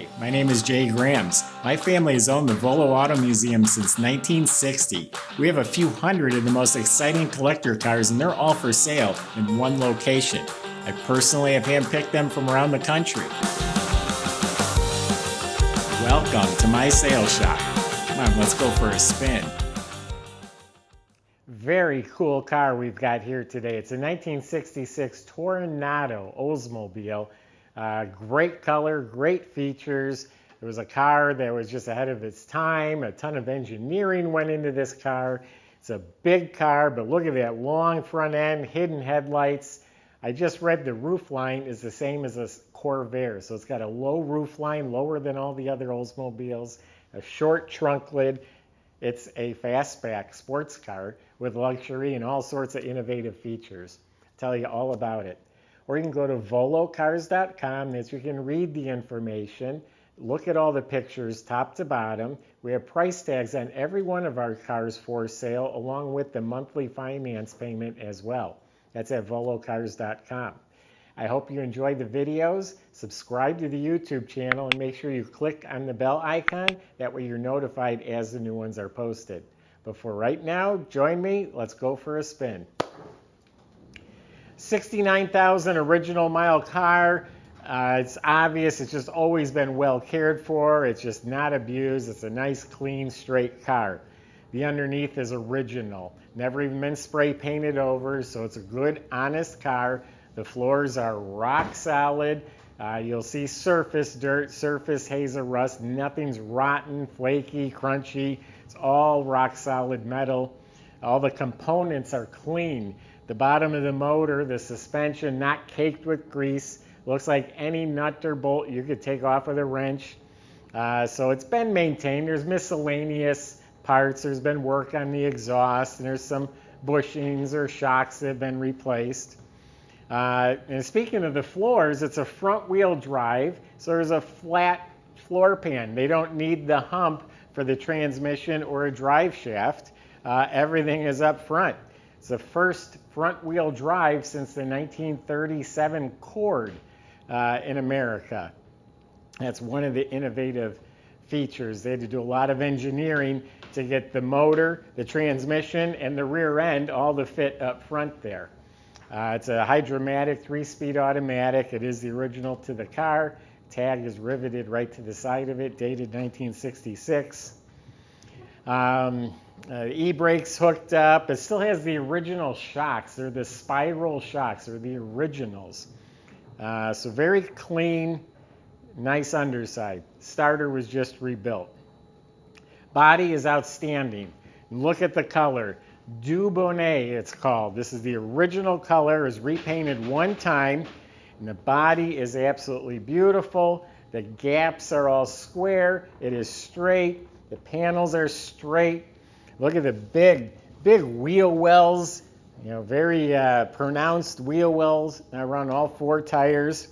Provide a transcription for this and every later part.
Hi, my name is Jay Grams. My family has owned the Volo Auto Museum since 1960. We have a few hundred of the most exciting collector cars, and they're all for sale in one location. I personally have handpicked them from around the country. Welcome to my sales shop. Come on, let's go for a spin. Very cool car we've got here today. It's a 1966 Toronado Oldsmobile. Great color, great features. It was a car that was just ahead of its time. A ton of engineering went into this car. It's a big car, but look at that long front end, hidden headlights. I just read the roof line is the same as a Corvair, so it's got a low roof line, lower than all the other Oldsmobiles, a short trunk lid. It's a fastback sports car with luxury and all sorts of innovative features. I'll tell you all about it. Or you can go to volocars.com. That's where you can read the information, look at all the pictures top to bottom. We have price tags on every one of our cars for sale, along with the monthly finance payment as well. That's at volocars.com. I hope you enjoyed the videos. Subscribe to the YouTube channel and make sure you click on the bell icon. That way you're notified as the new ones are posted. But for right now, join me. Let's go for a spin. 69,000 original mile car. It's obvious it's just always been well cared for. It's just not abused. It's a nice, clean, straight car. The underneath is original. Never even been spray painted over, so it's a good, honest car. The floors are rock solid. You'll see surface dirt, surface haze or rust. Nothing's rotten, flaky, crunchy. It's all rock solid metal. All the components are clean. The bottom of the motor, the suspension, not caked with grease. Looks like any nut or bolt you could take off with a wrench. So it's been maintained. There's miscellaneous parts. There's been work on the exhaust, and there's some bushings or shocks that have been replaced. And speaking of the floors, it's a front wheel drive, so there's a flat floor pan. They don't need the hump for the transmission or a drive shaft. Everything is up front. It's the first front-wheel drive since the 1937 Cord in America. That's one of the innovative features. They had to do a lot of engineering to get the motor, the transmission, and the rear end all to fit up front there. It's a hydromatic 3-speed automatic. It is the original to the car. Tag is riveted right to the side of it, dated 1966. E-brakes hooked up. It still has the original shocks. They're the spiral shocks. They're the originals. So very clean, nice underside. Starter was just rebuilt. Body is outstanding. Look at the color. Dubbonet, it's called. This is the original color. It was repainted one time. And the body is absolutely beautiful. The gaps are all square. It is straight. The panels are straight. Look at the big wheel wells, very pronounced wheel wells around all 4 tires.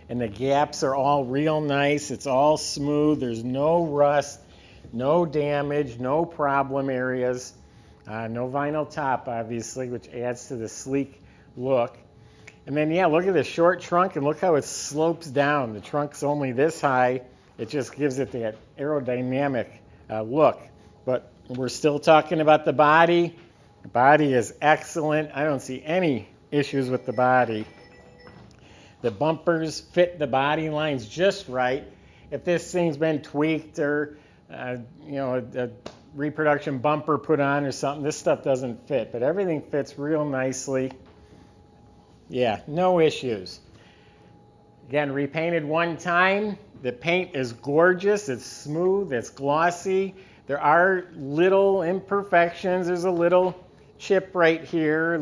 And the gaps are all real nice. It's all smooth. There's no rust, no damage, no problem areas. No vinyl top, obviously, which adds to the sleek look. And then, look at the short trunk, and look how it slopes down. The trunk's only this high. It just gives it that aerodynamic look. But we're still talking about the body. The body is excellent. I don't see any issues with the body. The bumpers fit the body lines just right. If this thing's been tweaked or, a reproduction bumper put on or something, this stuff doesn't fit. But everything fits real nicely. Yeah, no issues. Again, repainted one time. The paint is gorgeous. It's smooth. It's glossy. There are little imperfections. There's a little chip right here.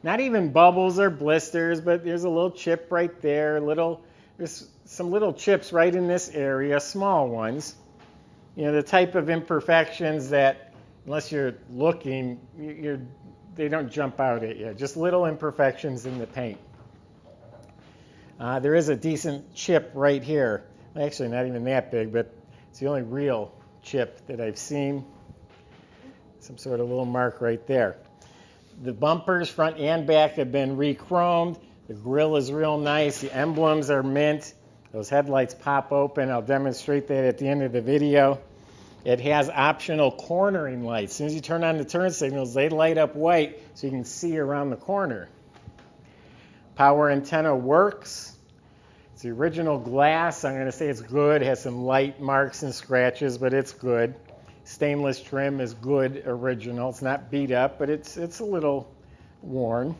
Not even bubbles or blisters, but there's a little chip right there. There's some little chips right in this area, small ones. The type of imperfections that, unless you're looking, they don't jump out at you. Just little imperfections in the paint. There is a decent chip right here. Actually, not even that big, but it's the only real chip that I've seen. Some sort of little mark right there. The bumpers, front and back, have been rechromed. The grille is real nice. The emblems are mint. Those headlights pop open. I'll demonstrate that at the end of the video. It has optional cornering lights. As soon as you turn on the turn signals, they light up white so you can see around the corner. Power antenna works. It's the original glass. I'm going to say it's good. It has some light marks and scratches, but it's good. Stainless trim is good original. It's not beat up, but it's a little worn.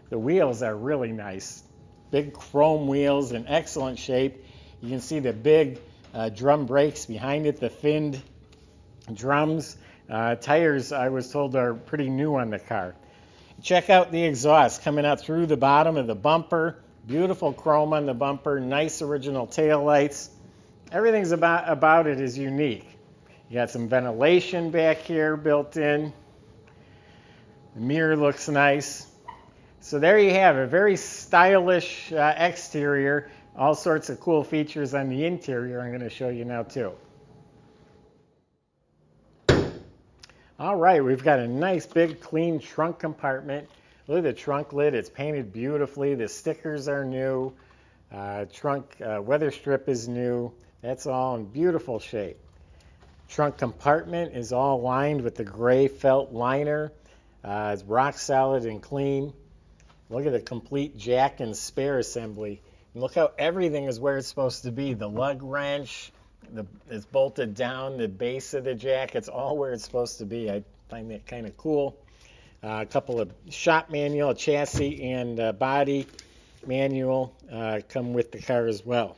The wheels are really nice. Big chrome wheels in excellent shape. You can see the big drum brakes behind it, the finned drums. Tires, I was told, are pretty new on the car. Check out the exhaust coming out through the bottom of the bumper. Beautiful chrome on the bumper, nice original taillights. Everything's about it is unique. You got some ventilation back here built in. The mirror looks nice. So there you have a very stylish exterior. All sorts of cool features on the interior I'm going to show you now too. All right, we've got a nice big clean trunk compartment. Look at the trunk lid. It's painted beautifully. The stickers are new. Trunk weather strip is new. That's all in beautiful shape. Trunk compartment is all lined with the gray felt liner. It's rock solid and clean. Look at the complete jack and spare assembly. And look how everything is where it's supposed to be. The lug wrench, it's bolted down, the base of the jack, it's all where it's supposed to be. I find that kind of cool. A couple of shop manual, chassis and body manual come with the car as well.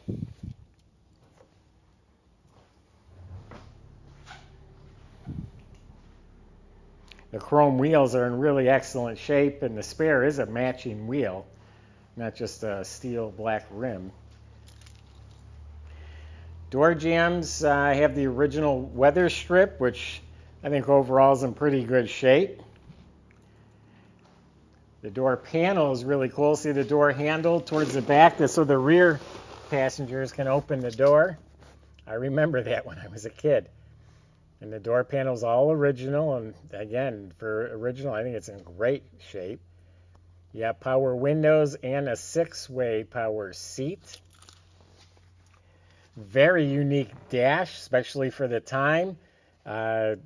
The chrome wheels are in really excellent shape, and the spare is a matching wheel, not just a steel black rim. Door jambs have the original weather strip, which I think overall is in pretty good shape. The door panel is really cool. See the door handle towards the back, that's so the rear passengers can open the door. I remember that when I was a kid. And the door panel is all original, and again, for original, I think it's in great shape. You have power windows and a 6-way power seat. Very unique dash, especially for the time. It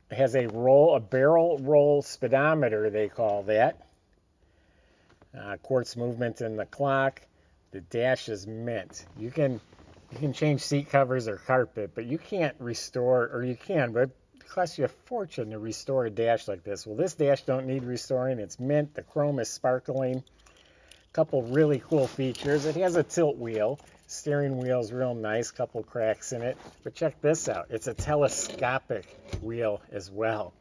has a barrel roll speedometer, they call that. Quartz movement in the clock. The dash is mint. You can change seat covers or carpet, but you can't restore, or you can, but it costs you a fortune to restore a dash like this. Well, this dash don't need restoring. It's mint. The chrome is sparkling. A couple really cool features. It has a tilt wheel. Steering wheel is real nice. Couple cracks in it. But check this out. It's a telescopic wheel as well.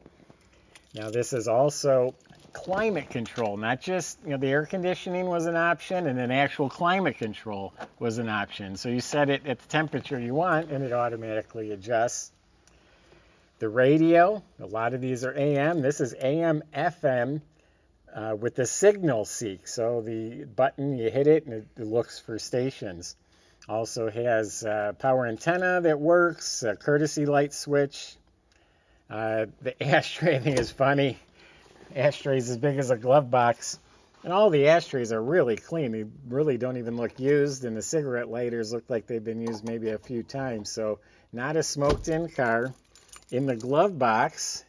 Now, this is also climate control, not just, the air conditioning was an option, and then actual climate control was an option. So you set it at the temperature you want, and it automatically adjusts. The radio, a lot of these are AM. This is AM, FM with the signal seek. So the button, you hit it, and it looks for stations. Also has power antenna that works, a courtesy light switch. The ashtray, I think, is funny. Ashtrays as big as a glove box, and all the ashtrays are really clean. They really don't even look used, and the cigarette lighters look like they've been used maybe a few times. So not a smoked in car. In the glove box,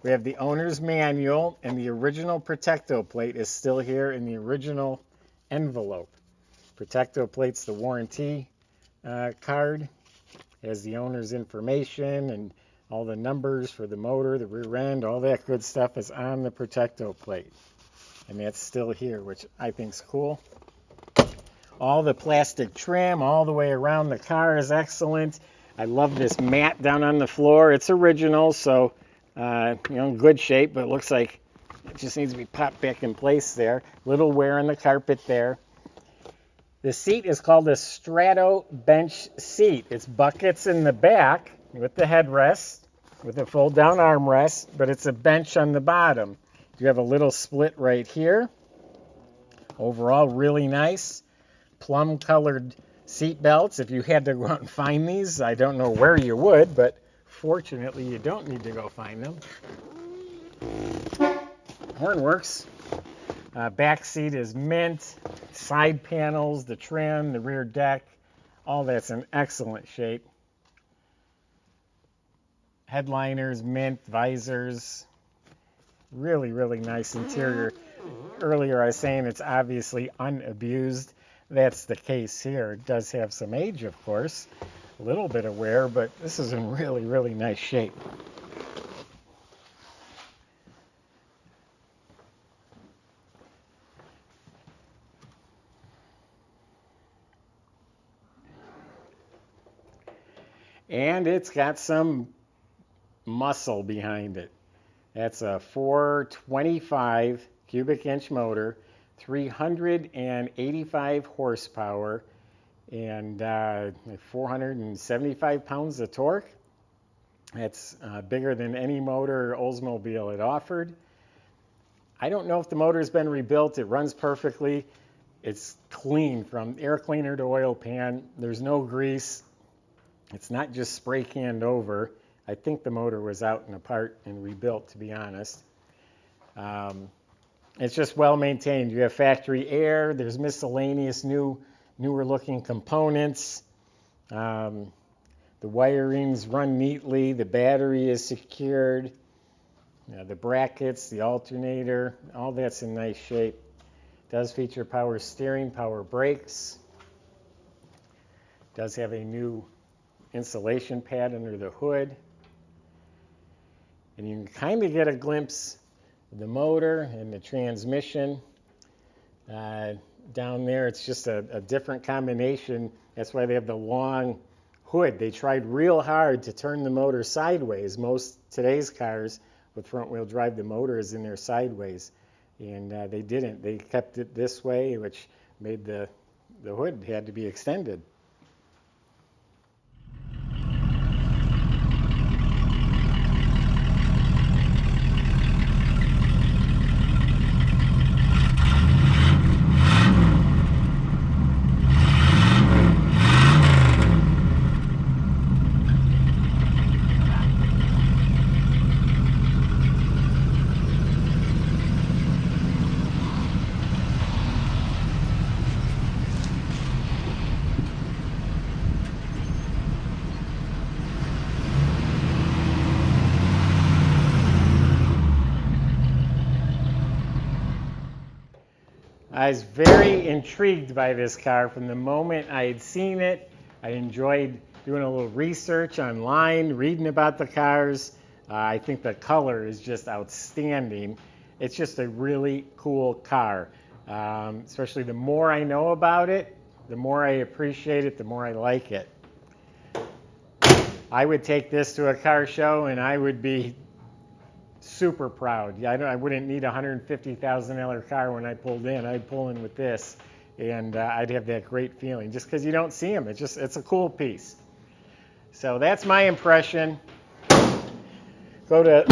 we have the owner's manual, and the original Protecto plate is still here in the original envelope. Protecto plate's the warranty card. It has the owner's information and all the numbers for the motor, the rear end, all that good stuff is on the Protecto plate. And that's still here, which I think is cool. All the plastic trim all the way around the car is excellent. I love this mat down on the floor. It's original, so in good shape, but it looks like it just needs to be popped back in place there. Little wear on the carpet there. The seat is called a Strato bench seat. It's buckets in the back with the headrest, with a fold-down armrest, but it's a bench on the bottom. You have a little split right here. Overall, really nice. Plum-colored seat belts. If you had to go out and find these, I don't know where you would, but fortunately, you don't need to go find them. Horn works. Back seat is mint. Side panels, the trim, the rear deck, all that's in excellent shape. Headliners, mint, visors. Really, really nice interior. Earlier I was saying it's obviously unabused. That's the case here. It does have some age, of course. A little bit of wear, but this is in really, really nice shape. And it's got some muscle behind it. That's a 425 cubic inch motor, 385 horsepower, and 475 pounds of torque. That's bigger than any motor Oldsmobile had offered. I don't know if the motor's been rebuilt. It runs perfectly. It's clean from air cleaner to oil pan. There's no grease. It's not just spray canned over. I think the motor was out and apart and rebuilt, to be honest. It's just well maintained. You have factory air. There's miscellaneous newer looking components. The wirings run neatly. The battery is secured. The brackets, the alternator, all that's in nice shape. It does feature power steering, power brakes. It does have a new insulation pad under the hood. And you can kind of get a glimpse of the motor and the transmission. Down there, it's just a different combination. That's why they have the long hood. They tried real hard to turn the motor sideways. Most today's cars with front-wheel drive, the motor is in there sideways. And they didn't. They kept it this way, which made the hood had to be extended. I was very intrigued by this car from the moment I had seen it. I enjoyed doing a little research online, reading about the cars. I think the color is just outstanding. It's just a really cool car. Especially the more I know about it, the more I appreciate it, the more I like it. I would take this to a car show and I would be super proud. I wouldn't need a $150,000 car when I pulled in. I'd pull in with this, and I'd have that great feeling just because you don't see them. It's a cool piece. So that's my impression. Go to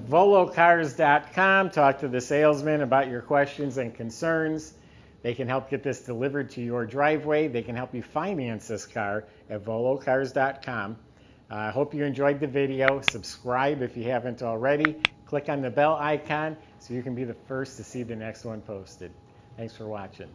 volocars.com, talk to the salesman about your questions and concerns. They can help get this delivered to your driveway. They can help you finance this car at volocars.com. I hope you enjoyed the video. Subscribe if you haven't already. Click on the bell icon so you can be the first to see the next one posted. Thanks for watching.